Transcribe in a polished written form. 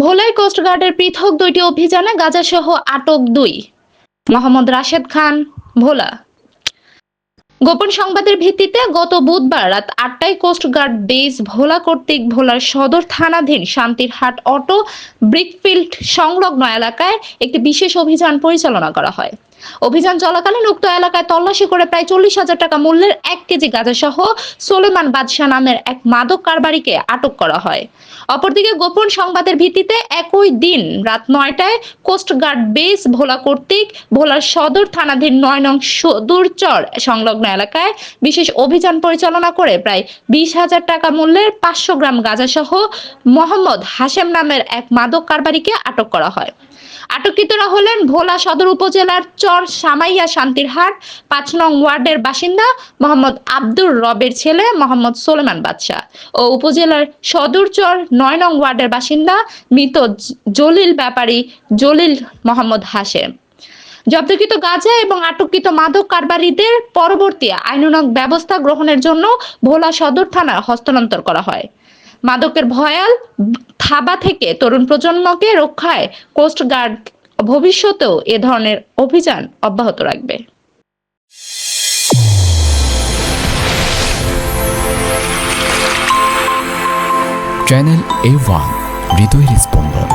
ভোলায় কোস্টগার্ডের পৃথক দুইটি অভিযানে গাঁজাসহ আটক ২। মোহাম্মদ রাশেদ খান, ভোলা। গোপন সংবাদের ভিত্তিতে গত বুধবার রাত ৮টায় কোস্টগার্ড বেস ভোলা কর্তৃক ভোলার সদর থানাধীন শান্তিরহাট অটো ব্রিকফিল্ড সংলগ্ন এলাকায় একটি বিশেষ অভিযান পরিচালনা করা হয়। অভিযান চলাকালীন উক্ত এলাকায় তল্লাশি করে প্রায় ৪০,০০০ টাকা মূল্যের ১ কেজি গাঁজাসহ সোলেমান বাদশা নামের এক মাদক কারবারিকে আটক করা হয়। অপরদিকে গোপন সংবাদের ভিত্তিতে একই দিন রাত ৯টায় কোস্টগার্ড বেস ভোলা কর্তৃক ভোলার সদর থানাধীন ৯ নং সদুরচর সংলগ্ন এলাকায় বিশেষ অভিযান পরিচালনা করে প্রায় ২০,০০০ টাকা মূল্যের ৫০০ গ্রাম গাঁজাসহ মোহাম্মদ হাশেম নামের এক মাদক কারবারিকে আটক করা হয়। আটককৃতরা হলেন ভোলা সদর উপজেলার চর সামাইয়া শান্তিরহাট ৫ নং ওয়ার্ডের বাসিন্দা মোহাম্মদ আব্দুর রবের ছেলে মোহাম্মদ সোলেমান বাদশা ও উপজেলার সদরচর ৯ নং ওয়ার্ডের বাসিন্দা মৃত জলিল ব্যাপারী জলিল মোহাম্মদ হাশেম। জব্দকৃত গাঁজা এবং আটককৃত মাদক কারবারিদের পরবর্তী আইনানুগ ব্যবস্থা গ্রহণের জন্য ভোলা সদর থানায় হস্তান্তর করা হয়। মাদকের ভয়াল থাবা থেকে তরুণ প্রজন্মকে রক্ষায় কোস্টগার্ড ভবিষ্যতেও এ ধরনের অভিযান অব্যাহত রাখবে। চ্যানেল A1 হৃদয়ের স্পন্দন।